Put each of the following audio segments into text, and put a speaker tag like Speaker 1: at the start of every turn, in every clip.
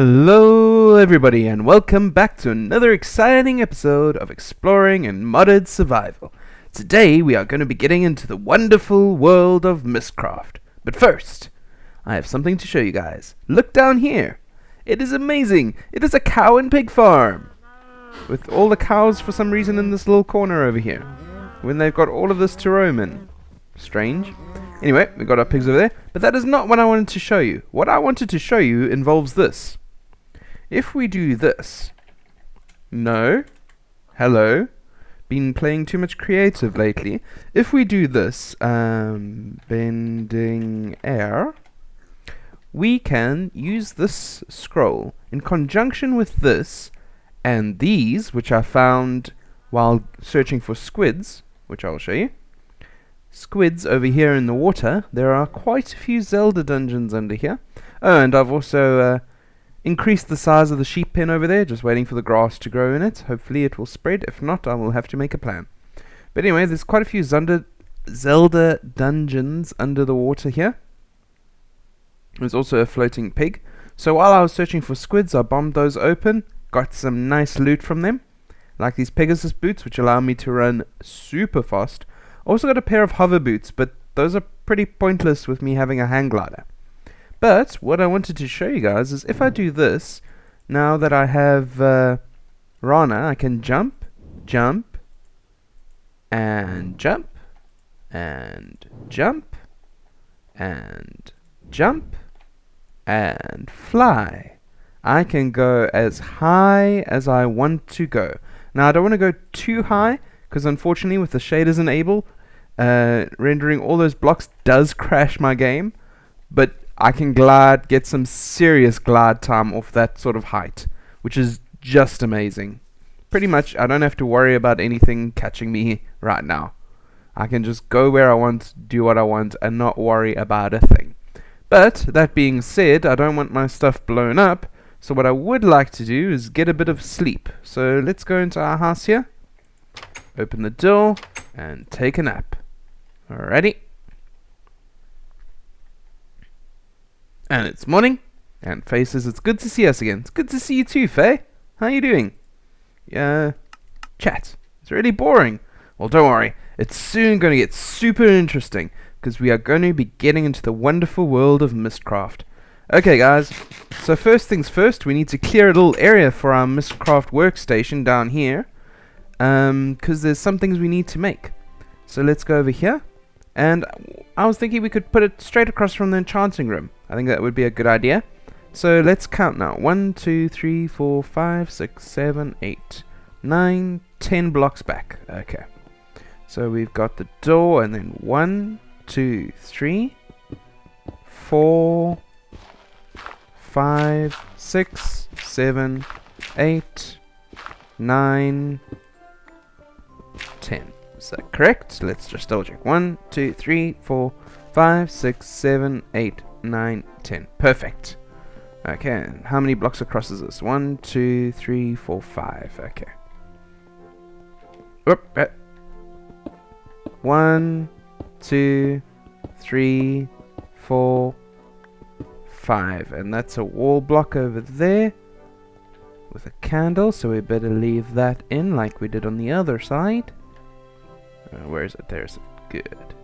Speaker 1: Hello everybody and welcome back to another exciting episode of Exploring in Modded Survival. Today we are going to be getting into the wonderful world of Mystcraft. But first, I have something to show you guys. Look down here. It is amazing. It is a cow and pig farm. With all the cows for some reason in this little corner over here. When they've got all of this to roam in. Strange. Anyway, we got our pigs over there. But that is not what I wanted to show you. What I wanted to show you involves this. If we do this, no, hello, been playing too much creative lately. If we do this, bending air, we can use this scroll in conjunction with this and these, which I found while searching for squids, which I'll show you. Squids over here in the water. There are quite a few Zelda dungeons under here. Oh, and I've also increase the size of the sheep pen over there, just waiting for the grass to grow in it. Hopefully it will spread. If not, I will have to make a plan. But anyway, there's quite a few Zelda dungeons under the water here. There's also a floating pig. So while I was searching for squids, I bombed those open, got some nice loot from them, like these Pegasus boots, which allow me to run super fast. Also got a pair of hover boots, but those are pretty pointless with me having a hang glider. But what I wanted to show you guys is if I do this, now that I have Rana, I can jump, jump, and jump, and jump, and jump, and fly. I can go as high as I want to go. Now I don't want to go too high, because unfortunately with the shaders enabled, rendering all those blocks does crash my game, but I can get some serious glide time off that sort of height, which is just amazing. Pretty much, I don't have to worry about anything catching me right now. I can just go where I want, do what I want, and not worry about a thing. But, that being said, I don't want my stuff blown up, so what I would like to do is get a bit of sleep. So, let's go into our house here, open the door, and take a nap. Alrighty. And it's morning, and Faye says it's good to see us again. It's good to see you too, Faye. How you doing? Chat. It's really boring. Well, don't worry. It's soon going to get super interesting, because we are going to be getting into the wonderful world of Mystcraft. Okay, guys. So first things first, we need to clear a little area for our Mystcraft workstation down here, because there's some things we need to make. So let's go over here. And I was thinking we could put it straight across from the enchanting room. I think that would be a good idea. So let's count now. 1, 2, 3, 4, 5, 6, 7, 8, 9, 10 blocks back. Okay. So we've got the door and then 1, 2, 3, 4, 5, 6, 7, 8, 9, 10. Is that correct? Let's just double check. 1, 2, 3, 4, 5, 6, 7, 8, 9, 10. Perfect. Okay, and how many blocks across is this? 1, 2, 3, 4, 5. Okay. Whoop, 1, 2, 3, 4, 5. And that's a wall block over there with a candle, so we better leave that in like we did on the other side. Where is it? There's it. Good.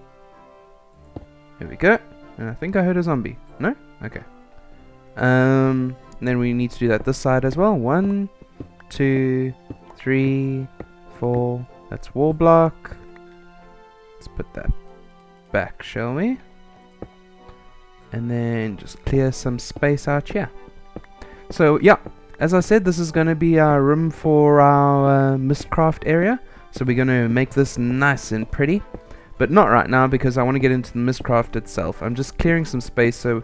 Speaker 1: Here we go. And I think I heard a zombie. No? Okay. And then we need to do that this side as well. 1, 2, 3, 4. That's wall block. Let's put that back, shall we? And then just clear some space out here. So, yeah. As I said, this is going to be our room for our Mystcraft area. So we're going to make this nice and pretty. But not right now because I want to get into the Mystcraft itself. I'm just clearing some space so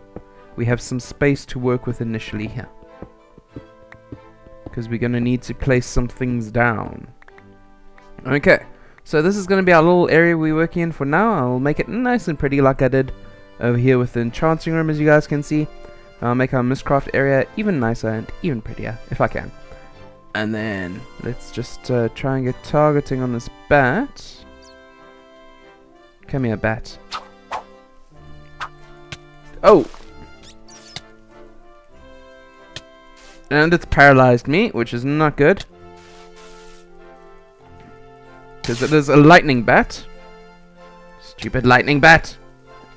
Speaker 1: we have some space to work with initially here. Because we're going to need to place some things down. Okay. So this is going to be our little area we're working in for now. I'll make it nice and pretty like I did over here with the enchanting room, as you guys can see. I'll make our Mystcraft area even nicer and even prettier if I can. And then let's just try and get targeting on this bat. Come here, bat. Oh! And it's paralyzed me, which is not good. Because it is a lightning bat. Stupid lightning bat.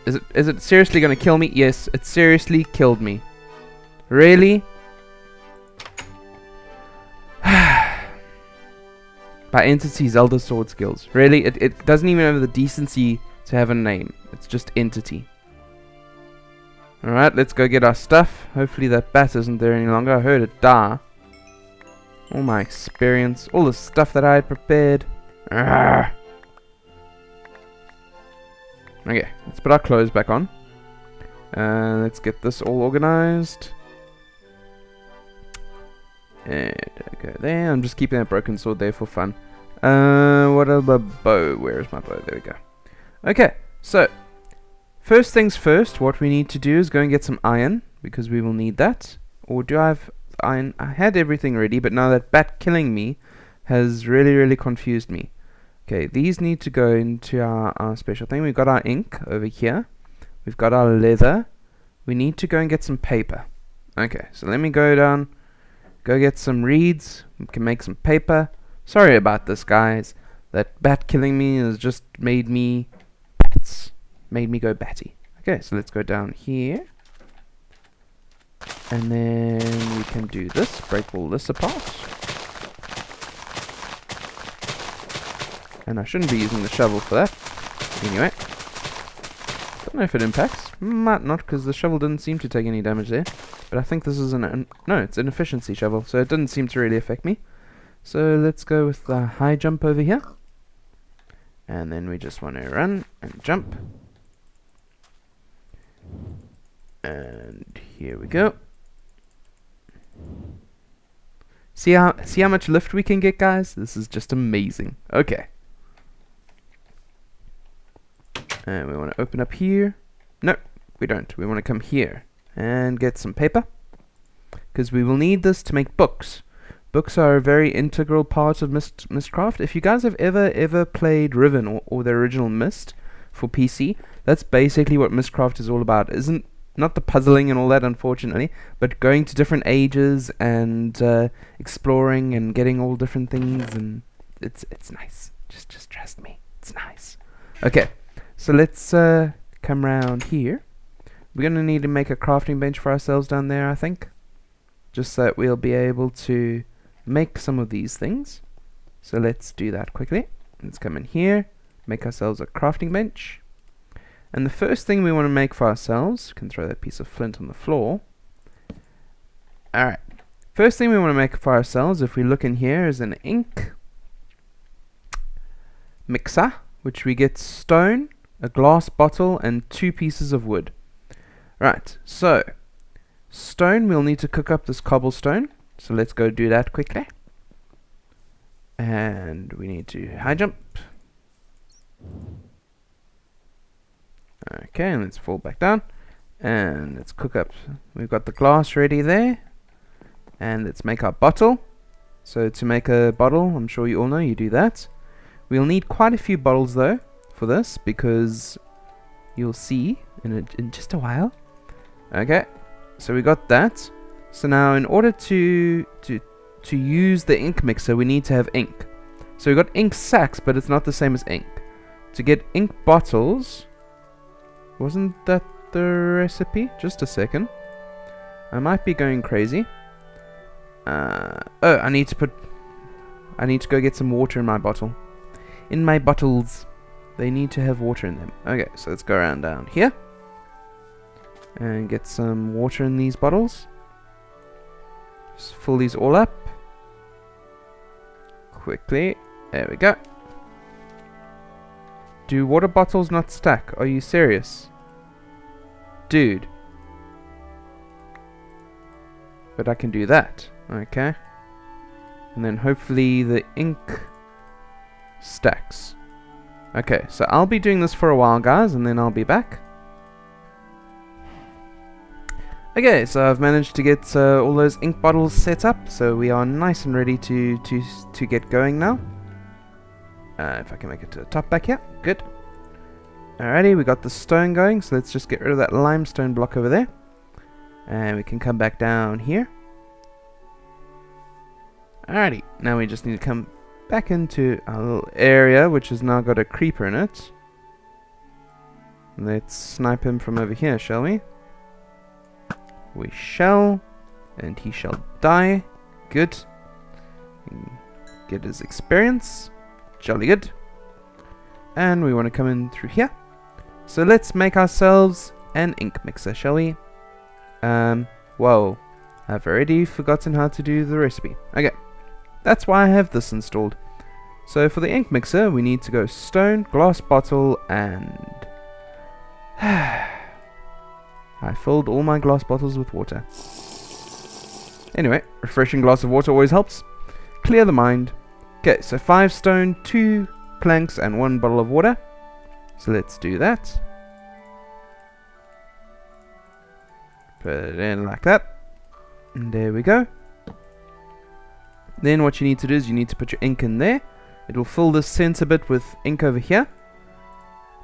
Speaker 1: Is it seriously gonna kill me? Yes, it seriously killed me. Really? By entity, Zelda sword skills. Really? It doesn't even have the decency to have a name. It's just entity. Alright, let's go get our stuff. Hopefully that bat isn't there any longer. I heard it die. All my experience. All the stuff that I had prepared. Arrgh. Okay, let's put our clothes back on. Let's get this all organized. And go there. I'm just keeping that broken sword there for fun. What about bow? Where is my bow? There we go. Okay, so first things first, what we need to do is go and get some iron, because we will need that. Or do I have iron? I had everything ready, but now that bat killing me has really confused me. Okay, these need to go into our special thing. We've got our ink over here. We've got our leather. We need to go and get some paper. Okay, so let me go down, go get some reeds. We can make some paper. Sorry about this, guys. That bat killing me has just made me bats. Made me go batty. Okay, so let's go down here. And then we can do this. Break all this apart. And I shouldn't be using the shovel for that. Anyway. Don't know if it impacts. Might not, because the shovel didn't seem to take any damage there. But I think this is no, it's an efficiency shovel, so it didn't seem to really affect me. So let's go with the high jump over here. And then we just want to run and jump. And here we go. See how much lift we can get, guys? This is just amazing. Okay. And we want to open up here. No, we don't. We want to come here and get some paper, because we will need this to make books. Books are a very integral part of Mystcraft. If you guys have ever played Riven or the original Myst for PC, that's basically what Mystcraft is all about. Isn't not the puzzling and all that, unfortunately, but going to different ages and exploring and getting all different things, and it's nice. Just trust me, it's nice. Okay, so let's come around here. We're gonna need to make a crafting bench for ourselves down there, I think, just so that we'll be able to make some of these things. So let's do that quickly. Let's come in here, make ourselves a crafting bench. And the first thing we want to make for ourselves, can throw that piece of flint on the floor. Alright, first thing we want to make for ourselves, if we look in here, is an ink mixer, which we get stone, a glass bottle, and 2 pieces of wood. Right, so stone, we'll need to cook up this cobblestone. So let's go do that quickly. And we need to high jump. Okay, and let's fall back down. And let's cook up. We've got the glass ready there. And let's make our bottle. So to make a bottle, I'm sure you all know you do that. We'll need quite a few bottles though for this, because you'll see in just a while. Okay, so we got that. So now in order to use the ink mixer, we need to have ink. So we got ink sacks, but it's not the same as ink. To get ink bottles, wasn't that the recipe? Just a second. I might be going crazy. Oh, I need to go get some water in my bottle. In my bottles, they need to have water in them. Okay, so let's go around down here and get some water in these bottles. Just fill these all up quickly. There we go. Do water bottles not stack? Are you serious? Dude. But I can do that. Okay. And then hopefully the ink stacks. Okay, so I'll be doing this for a while, guys, and then I'll be back. Okay, so I've managed to get all those ink bottles set up, so we are nice and ready to get going now. If I can make it to the top back here, good. Alrighty, we got the stone going, so let's just get rid of that limestone block over there. And we can come back down here. Alrighty, now we just need to come back into our little area, which has now got a creeper in it. Let's snipe him from over here, shall we? We shall, and he shall die. Good. Get his experience. Jolly good. And we want to come in through here. So let's make ourselves an ink mixer, shall we? Whoa. I've already forgotten how to do the recipe. Okay. That's why I have this installed. So for the ink mixer, we need to go stone, glass bottle, and... I filled all my glass bottles with water. Anyway, refreshing glass of water always helps. Clear the mind. Okay, so 5 stone, 2 planks, and 1 bottle of water. So let's do that. Put it in like that. And there we go. Then what you need to do is you need to put your ink in there. It'll fill this center bit with ink over here.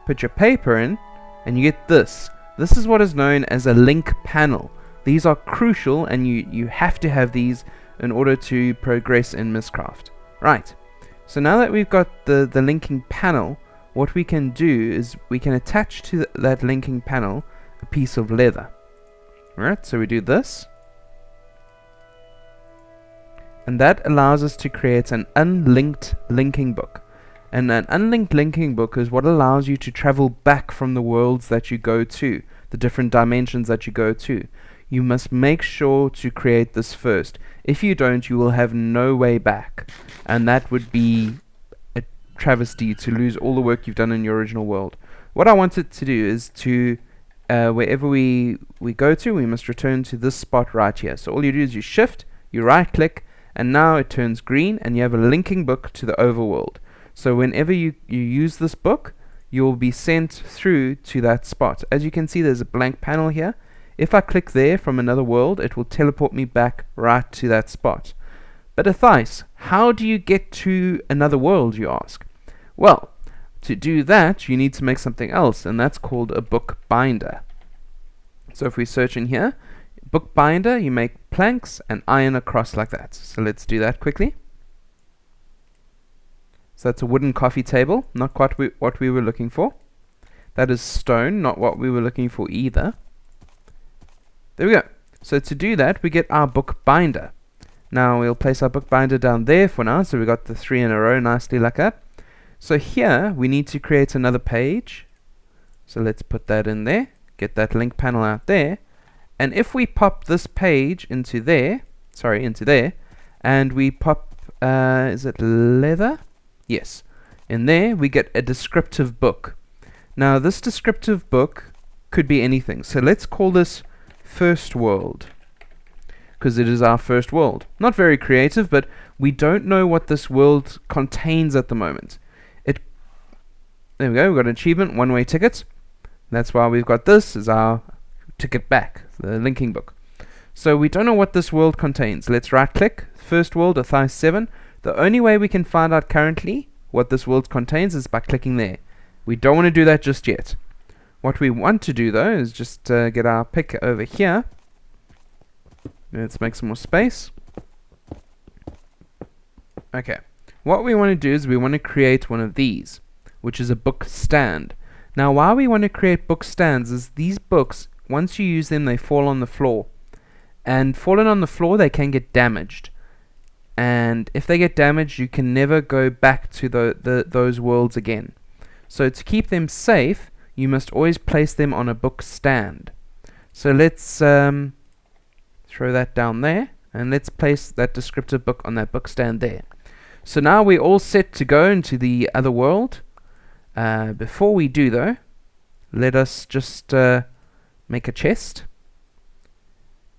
Speaker 1: Put your paper in, and you get this. This is what is known as a link panel. These are crucial, and you have to have these in order to progress in Mystcraft. Right. So now that we've got the linking panel, what we can do is we can attach to that linking panel a piece of leather. Alright, so we do this. And that allows us to create an unlinked linking book. And an unlinked linking book is what allows you to travel back from the worlds that you go to, the different dimensions that you go to. You must make sure to create this first. If you don't, you will have no way back. And that would be a travesty to lose all the work you've done in your original world. What I wanted to do is to, wherever we go to, we must return to this spot right here. So all you do is you shift, you right click, and now it turns green, and you have a linking book to the overworld. So whenever you use this book, you'll be sent through to that spot. As you can see, there's a blank panel here. If I click there from another world, it will teleport me back right to that spot. But Athais, how do you get to another world, you ask? Well, to do that, you need to make something else, and that's called a book binder. So if we search in here, book binder, you make planks and iron across like that. So let's do that quickly. So that's a wooden coffee table, not quite what we were looking for. That is stone, not what we were looking for either. There we go. So to do that, we get our book binder. Now we'll place our book binder down there for now, so we got the 3 in a row nicely like that. So here we need to create another page. So let's put that in there, get that link panel out there. And if we pop this page into there, and we pop, is it leather? Yes. In there, we get a descriptive book. Now, this descriptive book could be anything. So let's call this First World, because it is our first world. Not very creative, but we don't know what this world contains at the moment. There we go, we've got an achievement, one-way ticket. That's why we've got this as our ticket back, the linking book. So we don't know what this world contains. Let's right-click, First World, Athais 7. The only way we can find out currently what this world contains is by clicking there. We don't want to do that just yet. What we want to do though is just get our pick over here. Let's make some more space. Okay. What we want to do is we want to create one of these, which is a book stand. Now why we want to create book stands is these books, once you use them, they fall on the floor. And falling on the floor, they can get damaged. And if they get damaged, you can never go back to those worlds again. So to keep them safe, you must always place them on a book stand. So let's throw that down there, and let's place that descriptive book on that book stand there. So now we're all set to go into the other world. Before we do though, let us just make a chest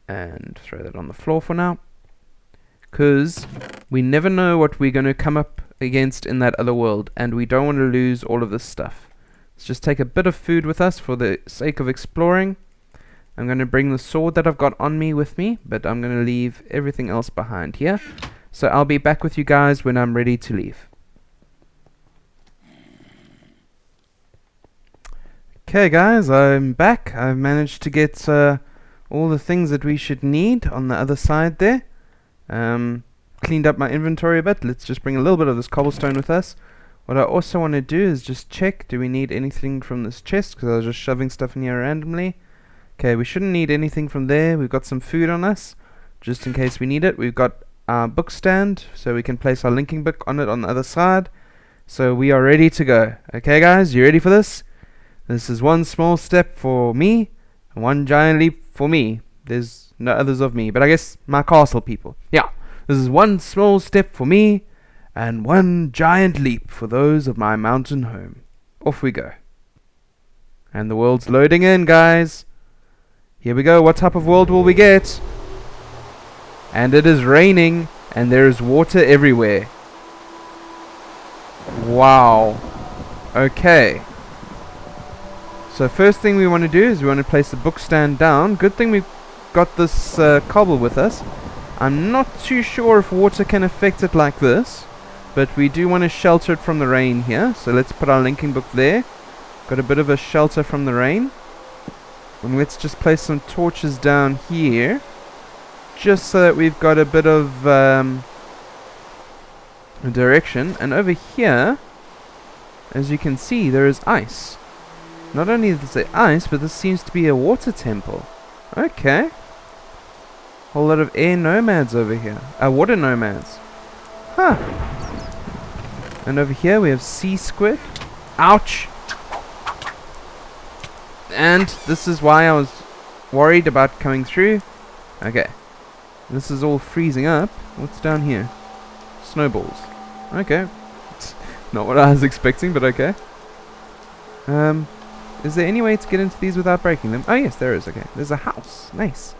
Speaker 1: and throw that on the floor for now, because we never know what we're going to come up against in that other world, and we don't want to lose all of this stuff. Let's just take a bit of food with us for the sake of exploring. I'm going to bring the sword that I've got on me with me, but I'm going to leave everything else behind here. So I'll be back with you guys when I'm ready to leave. Okay guys, I'm back. I've managed to get all the things that we should need on the other side there. cleaned up my inventory a bit. Let's just bring a little bit of this cobblestone with us. What I also want to do is just check, do we need anything from this chest? Because I was just shoving stuff in here randomly. Okay, we shouldn't need anything from there. We've got some food on us, just in case we need it. We've got our book stand, so we can place our linking book on it on the other side. So we are ready to go. Okay guys, you ready for this? This is one small step for me, and one giant leap for me. There's no others of me, but I guess my castle people. Yeah, this is one small step for me, and one giant leap for those of my mountain home. Off we go. And the world's loading in, guys. Here we go. What type of world will we get? And it is raining, and there is water everywhere. Wow. Okay. So first thing we want to do is we want to place the book stand down. Good thing we've got this cobble with us. I'm not too sure if water can affect it like this, but we do want to shelter it from the rain here. So let's put our linking book there. Got a bit of a shelter from the rain. And let's just place some torches down here, just so that we've got a bit of a direction. And over here, as you can see, there is ice. Not only is there ice, but this seems to be a water temple. Okay. Whole lot of air nomads over here. Water nomads. Huh. And over here we have sea squid. Ouch! And this is why I was worried about coming through. Okay. This is all freezing up. What's down here? Snowballs. Okay. Not what I was expecting, but okay. Is there any way to get into these without breaking them? Oh yes, there is. Okay. There's a house. Nice.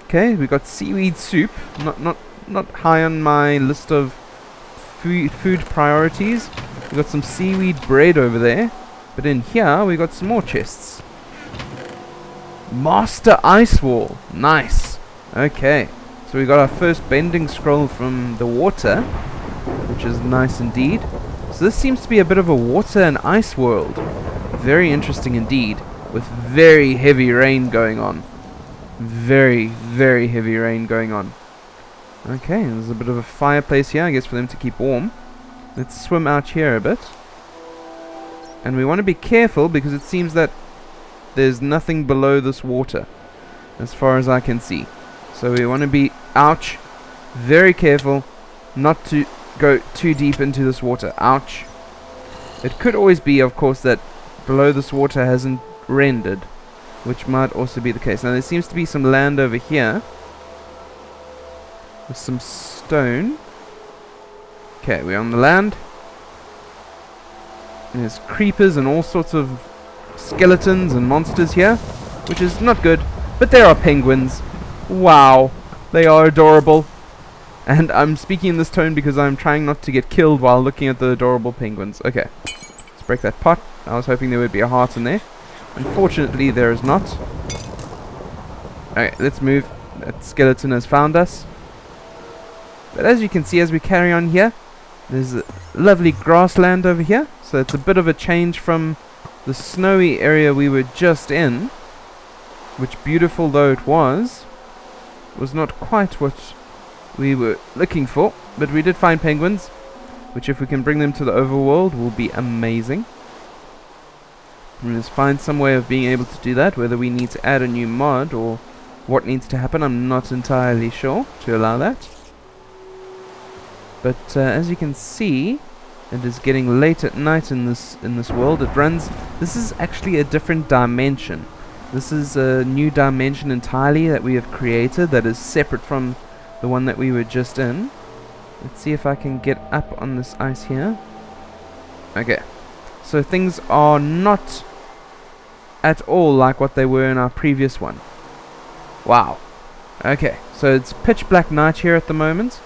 Speaker 1: Okay, we got seaweed soup. Not high on my list of food priorities. We got some seaweed bread over there. But in here we got some more chests. Master Ice Wall. Nice. Okay. So we got our first bending scroll from the water, which is nice indeed. So this seems to be a bit of a water and ice world. Very interesting indeed, with very heavy rain going on. Very, very heavy rain going on. Okay, there's a bit of a fireplace here, I guess, for them to keep warm. Let's swim out here a bit. And we want to be careful because it seems that there's nothing below this water, as far as I can see. So we want to be, ouch, very careful not to go too deep into this water. Ouch. It could always be, of course, that below this water hasn't rendered, which might also be the case. Now there seems to be some land over here with some stone. Okay, we're on the land. There's creepers and all sorts of skeletons and monsters here, which is not good, but there are penguins. Wow, they are adorable. And I'm speaking in this tone because I'm trying not to get killed while looking at the adorable penguins. Okay, let's break that pot. I was hoping there would be a heart in there. Unfortunately, there is not. Okay, let's move. That skeleton has found us. But as you can see, as we carry on here, there's a lovely grassland over here. So it's a bit of a change from the snowy area we were just in, which, beautiful though it was not quite what we were looking for. But we did find penguins, which, if we can bring them to the overworld, will be amazing. And let's find some way of being able to do that. Whether we need to add a new mod or what needs to happen, I'm not entirely sure to allow that. But as you can see, it is getting late at night in this world. It runs. This is actually a different dimension. This is a new dimension entirely that we have created that is separate from the one that we were just in. Let's see if I can get up on this ice here. Okay. So things are not at all like what they were in our previous one. Wow. Okay. So it's pitch black night here at the moment.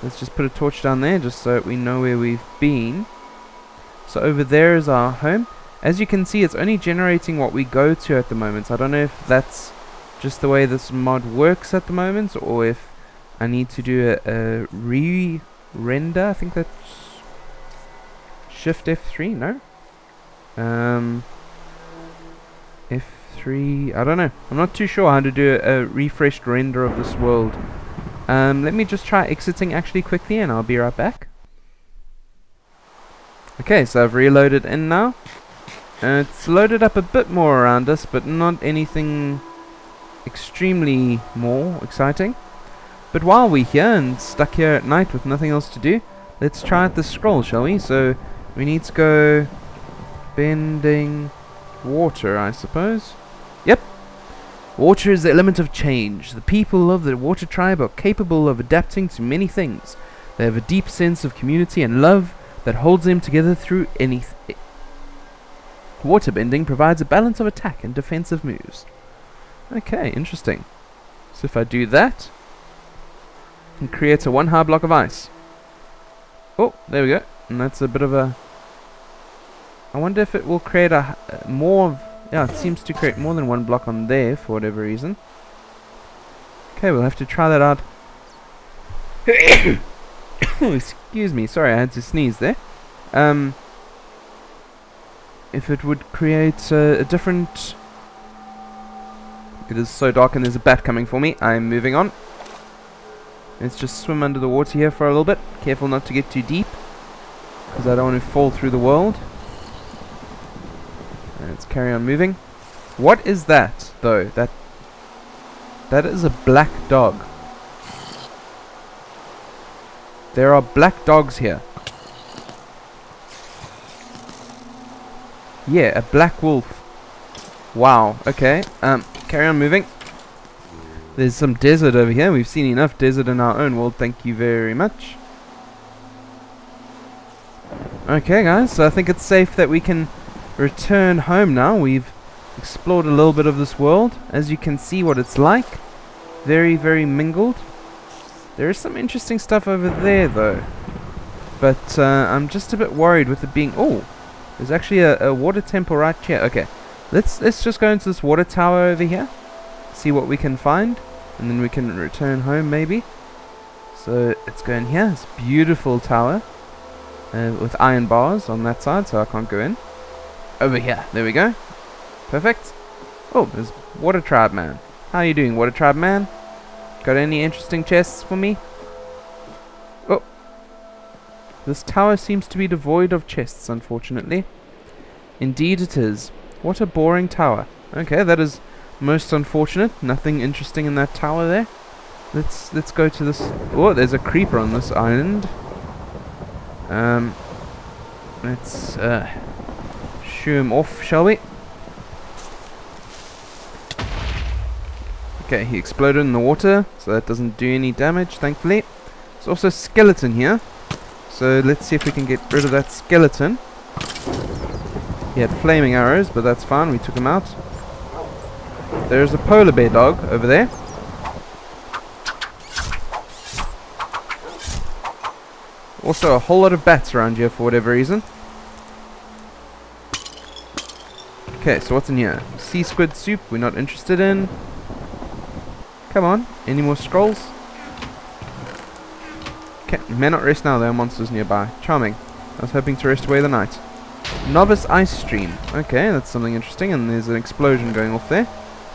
Speaker 1: Let's just put a torch down there just so we know where we've been. So over there is our home. As you can see, it's only generating what we go to at the moment. I don't know if that's just the way this mod works at the moment, or if I need to do a re-render. I think that's Shift F3, no? F3, I don't know. I'm not too sure how to do a refreshed render of this world. Let me just try exiting actually quickly, and I'll be right back. Okay, so I've reloaded in now. It's loaded up a bit more around us, but not anything extremely more exciting. But while we're here and stuck here at night with nothing else to do, let's try out this scroll, shall we? So we need to go bending water, I suppose. Yep. Water is the element of change. The people of the water tribe are capable of adapting to many things. They have a deep sense of community and love that holds them together through anything. Waterbending provides a balance of attack and defensive moves. Okay, interesting. So if I do that, it creates a 1 hard block of ice. Oh, there we go. And that's a bit of a... I wonder if it will create a more of... Yeah, it seems to create more than 1 block on there for whatever reason. Okay, we'll have to try that out. Excuse me, sorry, I had to sneeze there. If it would create a different... It is so dark and there's a bat coming for me. I'm moving on. Let's just swim under the water here for a little bit. Careful not to get too deep, because I don't want to fall through the world. Let's carry on moving. What is that, though? That is a black dog. There are black dogs here. Yeah, a black wolf. Wow, okay. Carry on moving. There's some desert over here. We've seen enough desert in our own world, thank you very much. Okay, guys, so I think it's safe that we can return home now. We've explored a little bit of this world. As you can see what it's like. Very, very mingled. There is some interesting stuff over there, though. But I'm just a bit worried with it being... Oh, there's actually a water temple right here. Okay, let's just go into this water tower over here. See what we can find. And then we can return home, maybe. So let's go in here. It's a beautiful tower. With iron bars on that side, so I can't go in. Over here. There we go. Perfect. Oh, there's Water Tribe Man. How are you doing, Water Tribe Man? Got any interesting chests for me? Oh. This tower seems to be devoid of chests, unfortunately. Indeed it is. What a boring tower. Okay, that is most unfortunate. Nothing interesting in that tower there. Let's go to this... Oh, there's a creeper on this island. Let's shoo him off, shall we? Okay, he exploded in the water, so that doesn't do any damage, thankfully. There's also a skeleton here, so let's see if we can get rid of that skeleton. He had flaming arrows, but that's fine, we took him out. There's a polar bear dog over there. Also a whole lot of bats around here for whatever reason. Okay, so what's in here? Sea squid soup, we're not interested in. Come on, any more scrolls? Okay, may not rest now, there are monsters nearby. Charming. I was hoping to rest away the night. Novice ice stream. Okay, that's something interesting, and there's an explosion going off there.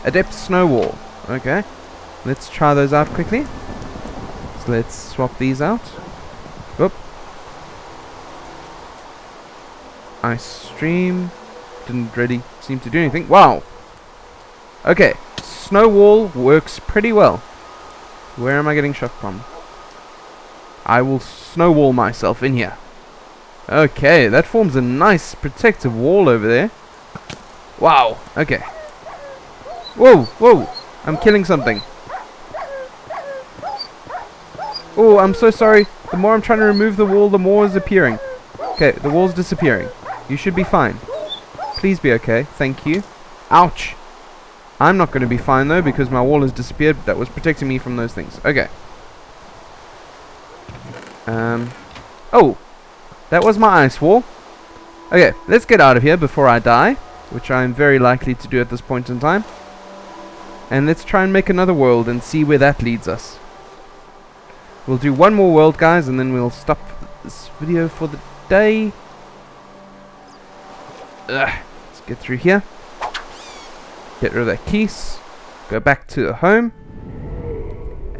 Speaker 1: Adept snow wall. Okay, let's try those out quickly. So let's swap these out. Whoop. Ice stream. Didn't really seem to do anything. Wow. Okay, snow wall works pretty well. Where am I getting shot from? I will snow wall myself in here. Okay, that forms a nice protective wall over there. Wow, okay. Whoa, whoa, I'm killing something. Oh, I'm so sorry. The more I'm trying to remove the wall, the more is appearing. Okay, the wall's disappearing. You should be fine. Please be okay, thank you. Ouch. I'm not going to be fine though, because my wall has disappeared. That was protecting me from those things. Okay. Oh, that was my ice wall. Okay, let's get out of here before I die, which I'm very likely to do at this point in time. And let's try and make another world and see where that leads us. We'll do one more world, guys, and then we'll stop this video for the day. Let's get through here. Get rid of that keys. Go back to home.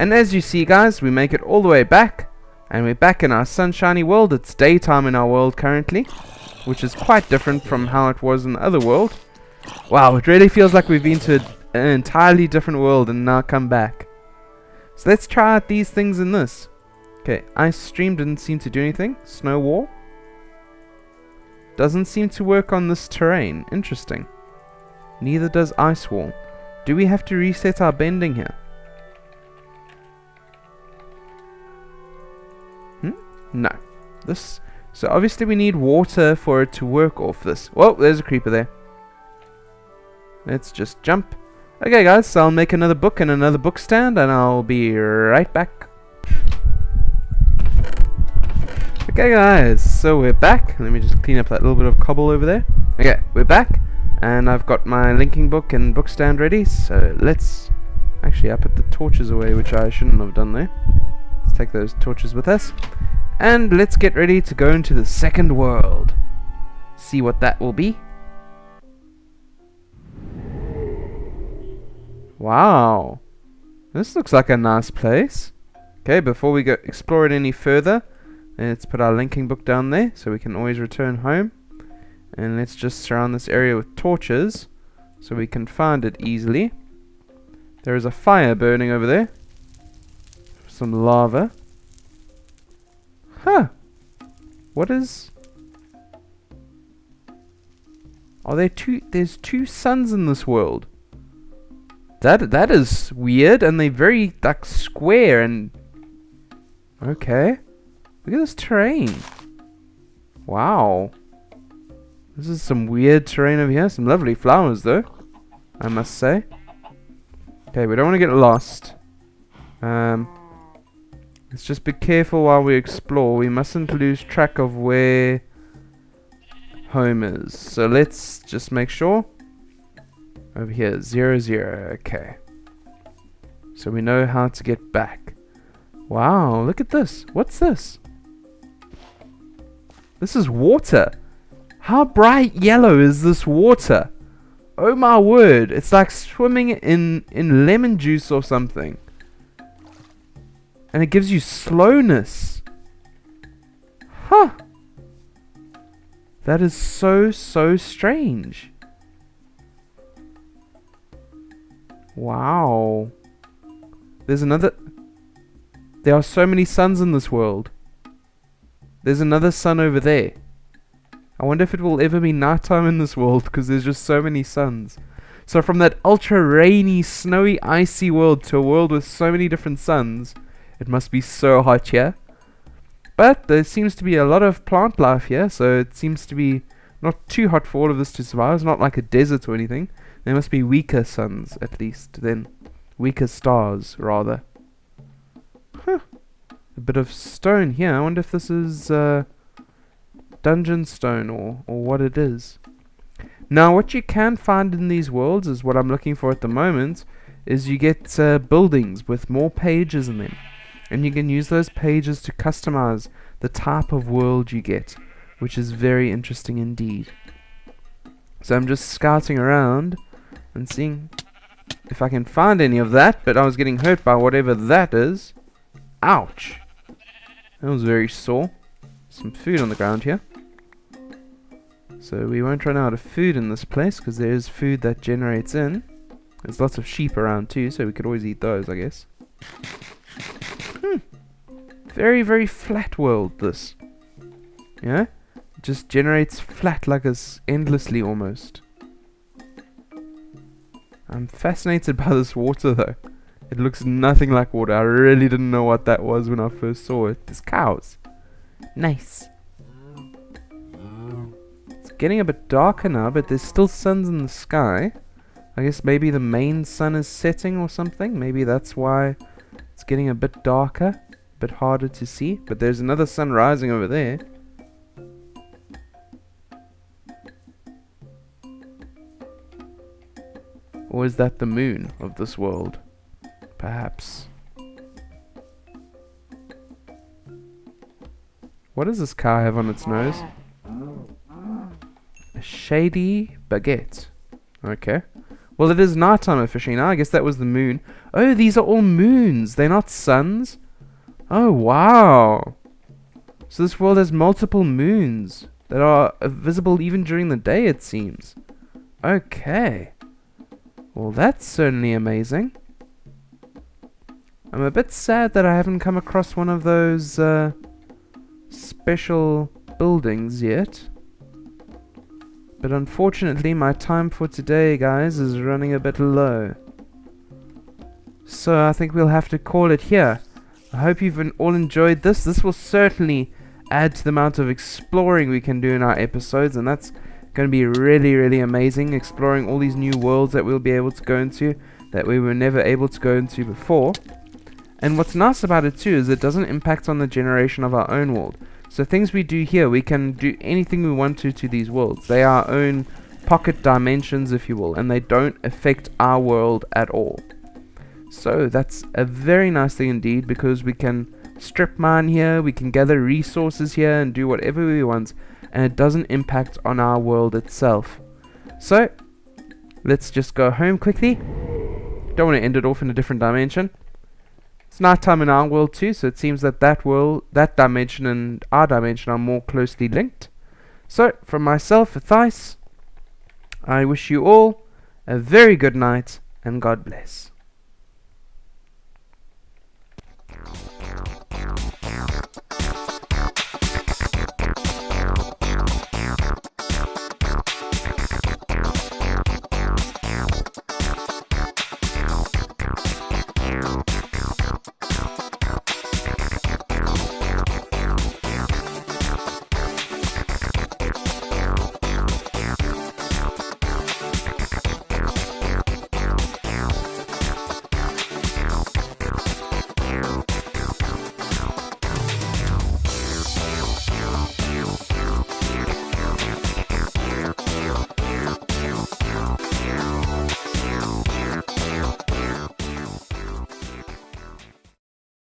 Speaker 1: And as you see, guys, we make it all the way back. And we're back in our sunshiny world. It's daytime in our world currently, which is quite different from how it was in the other world. Wow, it really feels like we've been to an entirely different world and now come back. So let's try out these things in this. Okay, ice stream didn't seem to do anything. Snow wall doesn't seem to work on this terrain. Interesting. Neither does ice wall. Do we have to reset our bending here? No. So obviously we need water for it to work off this. Whoa, there's a creeper there. Let's just jump. Okay guys, so I'll make another book and another book stand and I'll be right back. Okay guys, so we're back. Let me just clean up that little bit of cobble over there. Okay, we're back and I've got my linking book and book stand ready. So let's... Actually, I put the torches away, which I shouldn't have done there. Let's take those torches with us. And let's get ready to go into the second world. See what that will be. Wow. This looks like a nice place. Okay, before we go explore it any further, let's put our linking book down there so we can always return home. And let's just surround this area with torches so we can find it easily. There is a fire burning over there. Some lava. Huh. What is... Are there two... There's two suns in this world. That is weird, and they're very, like, square and... Okay. Look at this terrain. Wow. This is some weird terrain over here. Some lovely flowers, though, I must say. Okay, we don't want to get lost. Let's just be careful while we explore. We mustn't lose track of where home is. So let's just make sure. Over here, 0, 0. Okay. So we know how to get back. Wow, look at this. What's this? This is water. How bright yellow is this water? Oh my word. It's like swimming in lemon juice or something. And it gives you slowness. Huh. That is so strange. Wow. There's another... There are so many suns in this world. There's another sun over there. I wonder if it will ever be nighttime in this world because there's just so many suns. So from that ultra rainy, snowy, icy world to a world with so many different suns, it must be so hot here. But there seems to be a lot of plant life here, so it seems to be not too hot for all of this to survive. It's not like a desert or anything. There must be weaker suns, at least, then weaker stars, rather. Huh. A bit of stone here. I wonder if this is dungeon stone or what it is. Now, what you can find in these worlds is what I'm looking for at the moment, is you get buildings with more pages in them. And you can use those pages to customize the type of world you get, which is very interesting indeed. So I'm just scouting around and seeing if I can find any of that, but I was getting hurt by whatever that is. Ouch! That was very sore. Some food on the ground here. So we won't run out of food in this place, because there is food that generates in. There's lots of sheep around too, so we could always eat those, I guess. Very flat world, this. Yeah? It just generates flat like us endlessly almost. I'm fascinated by this water though. It looks nothing like water. I really didn't know what that was when I first saw it. There's cows. Nice. It's getting a bit darker now, but there's still suns in the sky. I guess maybe the main sun is setting or something. Maybe that's why it's getting a bit darker. Bit harder to see, but there's another sun rising over there. Or is that the moon of this world? Perhaps. What does this cow have on its nose? A shady baguette. Okay. Well, it is nighttime officially now. I guess that was the moon. Oh, these are all moons. They're not suns. Oh, wow. So this world has multiple moons that are visible even during the day, it seems. Okay. Well, that's certainly amazing. I'm a bit sad that I haven't come across one of those special buildings yet. But unfortunately, my time for today, guys, is running a bit low. So I think we'll have to call it here. I hope you've all enjoyed this. This will certainly add to the amount of exploring we can do in our episodes, and that's going to be really, really amazing, exploring all these new worlds that we'll be able to go into that we were never able to go into before. And what's nice about it too is it doesn't impact on the generation of our own world. So things we do here, we can do anything we want to these worlds. They are our own pocket dimensions, if you will, and they don't affect our world at all. So that's a very nice thing indeed, because we can strip mine here, we can gather resources here and do whatever we want, and it doesn't impact on our world itself. So let's just go home quickly. Don't want to end it off in a different dimension. It's nighttime in our world too, so it seems that that dimension and our dimension are more closely linked. So from myself, Thais, I wish you all a very good night and God bless.